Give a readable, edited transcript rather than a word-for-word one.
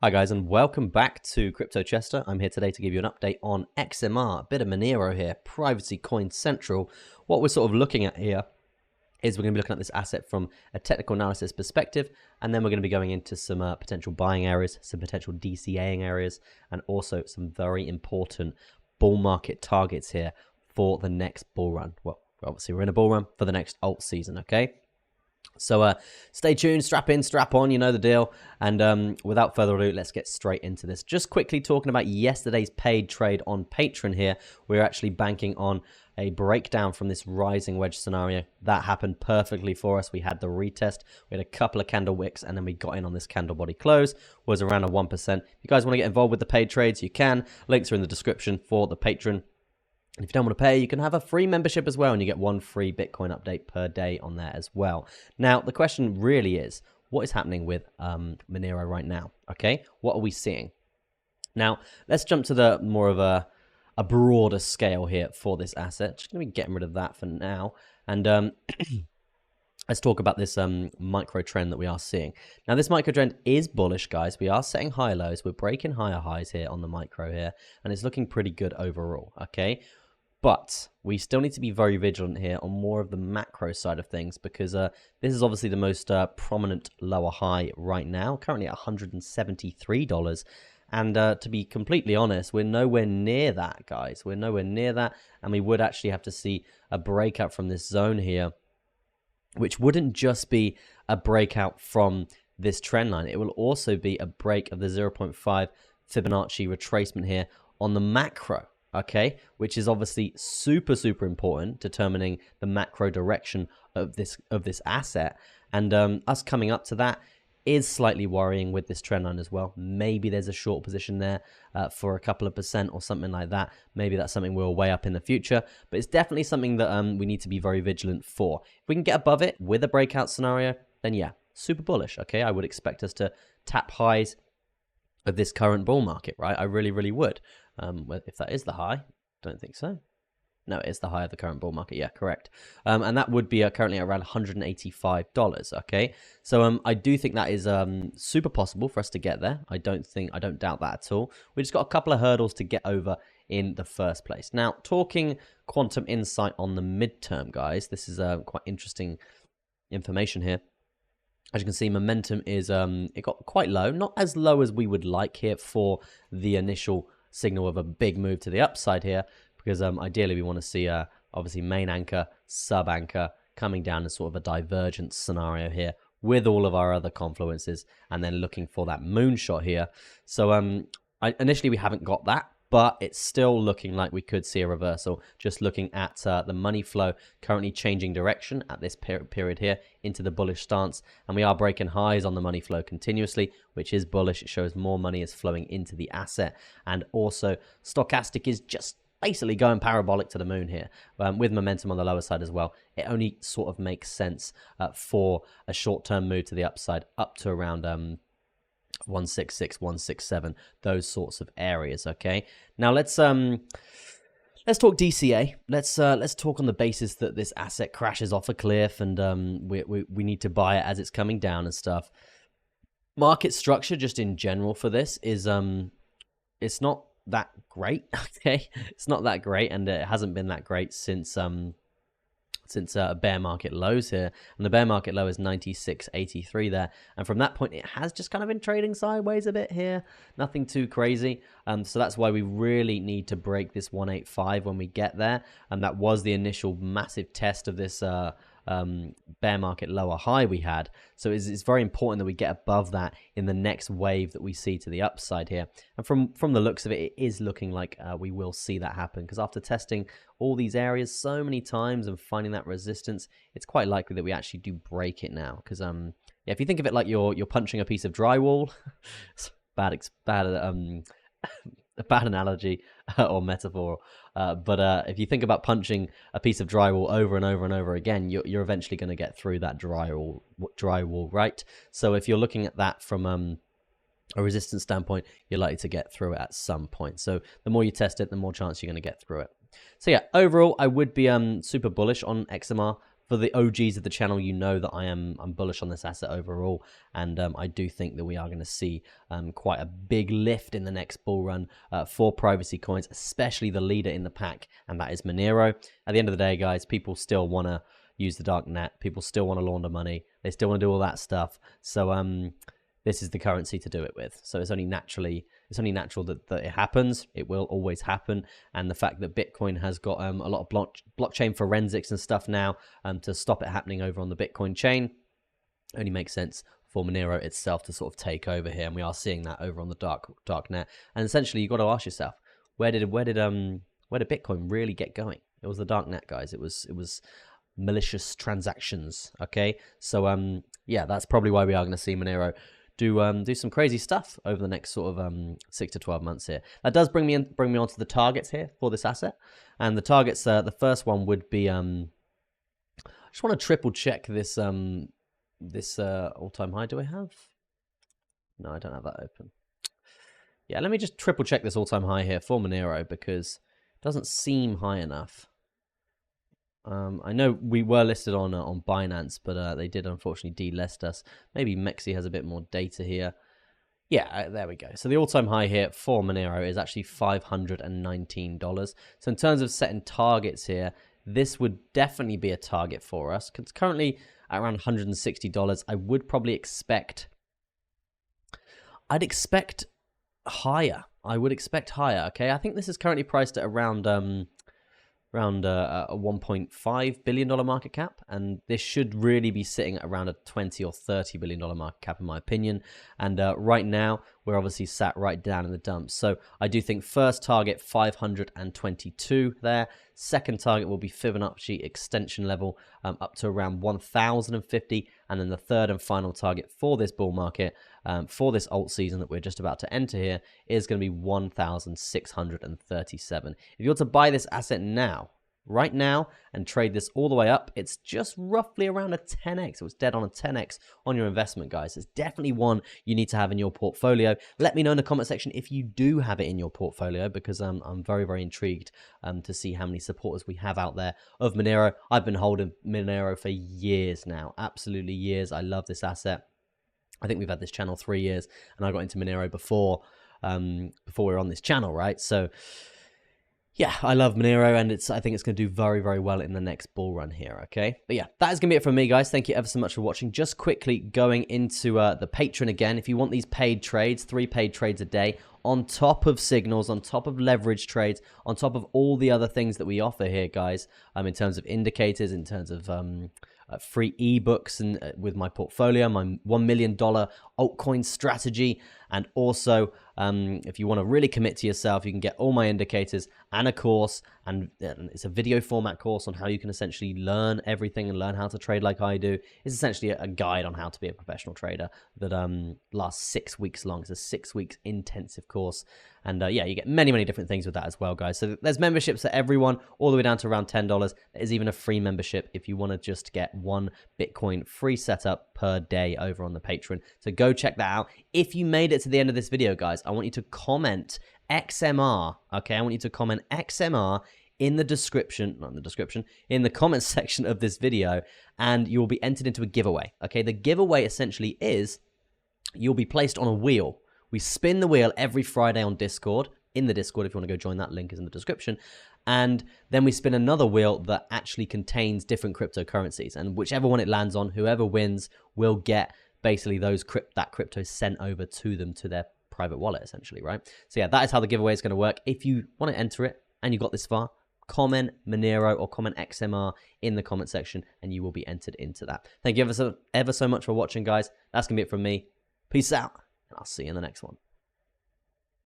Hi guys, and welcome back to Crypto Chester. I'm here today to give you an update on XMR, a bit of Monero here, Privacy Coin Central. What we're sort of looking at here is we're going to be looking at this asset from a technical analysis perspective, and then we're going to be going into some potential buying areas, some potential DCAing areas, and also some very important bull market targets here for the next bull run. Well, obviously we're in a bull run for the next alt season, okay? So stay tuned, strap in, strap on, you know the deal. And without further ado, let's get straight into this. Just quickly talking about yesterday's paid trade on Patreon here. We're actually banking on a breakdown from this rising wedge scenario. That happened perfectly for us. We had the retest, we had a couple of candle wicks, and then we got in on this candle body close, was around a 1%. If you guys want to get involved with the paid trades, you can. Links are in the description for the Patreon. And if you don't want to pay, you can have a free membership as well, and you get one free Bitcoin update per day on there as well. Now, the question really is, what is happening with Monero right now? Okay, what are we seeing? Now, let's jump to the more of a broader scale here for this asset. Just going to be getting rid of that for now. And let's talk about this micro trend that we are seeing. Now, this micro trend is bullish, guys. We are setting higher lows. We're breaking higher highs here on the micro here, and it's looking pretty good overall, okay? But we still need to be very vigilant here on more of the macro side of things, because this is obviously the most prominent lower high right now, currently at $173. And to be completely honest, we're nowhere near that, guys. We're nowhere near that, and we would actually have to see a breakout from this zone here, which wouldn't just be a breakout from this trend line. It will also be a break of the 0.5 Fibonacci retracement here on the macro. Okay, which is obviously super important, determining the macro direction of this asset, and us coming up to that is slightly worrying with this trend line as well. Maybe there's a short position there for a couple of percent or something like that. Maybe that's something we'll weigh up in the future, but it's definitely something that we need to be very vigilant for. If we can get above it with a breakout scenario, then yeah, super bullish. Okay, I would expect us to tap highs of this current bull market, right? I really would. If that is the high, don't think so. No, it is the high of the current bull market. Yeah, correct. And that would be currently around $185. Okay, so I do think that is super possible for us to get there. I don't doubt that at all. We just got a couple of hurdles to get over in the first place. Now, talking quantum insight on the midterm, guys, this is quite interesting information here. As you can see, momentum is it got quite low, not as low as we would like here for the initial signal of a big move to the upside here, because ideally we want to see obviously main anchor, sub anchor coming down in sort of a divergence scenario here with all of our other confluences, and then looking for that moonshot here. So initially we haven't got that, but it's still looking like we could see a reversal. Just looking at the money flow currently changing direction at this period here into the bullish stance, and we are breaking highs on the money flow continuously, which is bullish. It shows more money is flowing into the asset, and also stochastic is just basically going parabolic to the moon here, with momentum on the lower side as well. It only sort of makes sense for a short-term move to the upside up to around 166, 167, those sorts of areas. Okay, now let's talk DCA. Let's talk on the basis that this asset crashes off a cliff, and we need to buy it as it's coming down and stuff. Market structure just in general for this is it's not that great. Okay, it's not that great, and it hasn't been that great since bear market lows here, and the bear market low is 96.83 there, and from that point it has just kind of been trading sideways a bit here, nothing too crazy. So that's why we really need to break this 185 when we get there, and that was the initial massive test of this bear market lower high we had. So it's very important that we get above that in the next wave that we see to the upside here, and from the looks of it, it is looking like we will see that happen, because after testing all these areas so many times and finding that resistance, it's quite likely that we actually do break it now. Because yeah, if you think of it like you're punching a piece of drywall, a bad analogy or metaphor, but if you think about punching a piece of drywall over and over and over again, you're eventually going to get through that drywall, right? So if you're looking at that from a resistance standpoint, you're likely to get through it at some point. So the more you test it, the more chance you're going to get through it. So yeah, overall, I would be super bullish on XMR for the OGs of the channel, you know that I'm bullish on this asset overall, and I do think that we are going to see quite a big lift in the next bull run for privacy coins, especially the leader in the pack, and that is Monero. At the end of the day, guys, people still want to use the dark net. People still want to launder money. They still want to do all that stuff. So this is the currency to do it with. So it's only natural that it happens. It will always happen. And the fact that Bitcoin has got a lot of blockchain forensics and stuff now to stop it happening over on the Bitcoin chain only makes sense for Monero itself to sort of take over here. And we are seeing that over on the dark net. And essentially, you've got to ask yourself, where did Bitcoin really get going? It was the dark net, guys. It was malicious transactions. Okay, so yeah, that's probably why we are going to see Monero do some crazy stuff over the next sort of 6 to 12 months here. That does bring me on to the targets here for this asset, and the targets. The first one would be I just want to triple check this all-time high. Do I have? No, I don't have that open. Yeah, let me just triple check this all-time high here for Monero because it doesn't seem high enough. I know we were listed on Binance, but they did unfortunately delist us. Maybe Mexi has a bit more data here. Yeah, there we go. So the all-time high here for Monero is actually $519. So in terms of setting targets here, this would definitely be a target for us. It's currently at around $160. I would probably expect... I'd expect higher. I would expect higher, okay? I think this is currently priced at around a $1.5 billion market cap, and this should really be sitting at around a $20 or $30 billion market cap in my opinion. And right now we're obviously sat right down in the dumps, so I do think first target 522 there, second target will be Fibonacci extension level up to around 1050, and then the third and final target for this bull market for this alt season that we're just about to enter here is going to be 1637. If you were to buy this asset now, right now, and trade this all the way up, it's just roughly around a 10x. It was dead on a 10x on your investment, guys. It's definitely one you need to have in your portfolio. Let me know in the comment section if you do have it in your portfolio, because I'm very, very intrigued to see how many supporters we have out there of Monero. I've been holding Monero for years now, absolutely years. I love this asset. I think we've had this channel 3 years, and I got into Monero before we were on this channel, right? So yeah, I love Monero, and I think it's going to do very, very well in the next bull run here, okay? But yeah, that is going to be it from me, guys. Thank you ever so much for watching. Just quickly going into the Patreon again. If you want these paid trades, 3 paid trades a day, on top of signals, on top of leverage trades, on top of all the other things that we offer here, guys, in terms of indicators, in terms of free ebooks, and with my portfolio, my $1 million altcoin strategy, and also if you want to really commit to yourself, you can get all my indicators and a course, and it's a video format course on how you can essentially learn everything and learn how to trade like I do. It's essentially a guide on how to be a professional trader that lasts 6 weeks long. It's a 6 weeks intensive course, and yeah, you get many, many different things with that as well, guys. So there's memberships for everyone, all the way down to around $10. There's even a free membership if you want to just get 1 Bitcoin free setup per day over on the Patreon. So go check that out. If you made it to the end of this video, guys, I want you to comment XMR, okay? I want you to comment XMR in the description, not in the description, in the comment section of this video, and you'll be entered into a giveaway, okay? The giveaway essentially is you'll be placed on a wheel. We spin the wheel every Friday on Discord. In the Discord, if you want to go join, that link is in the description. And then we spin another wheel that actually contains different cryptocurrencies, and whichever one it lands on, whoever wins will get basically that crypto sent over to them, to their private wallet, essentially, right? So yeah, that is how the giveaway is going to work. If you want to enter it and you got this far, comment Monero or comment XMR in the comment section, and you will be entered into that. Thank you ever so much for watching, guys. That's going to be it from me. Peace out, and I'll see you in the next one.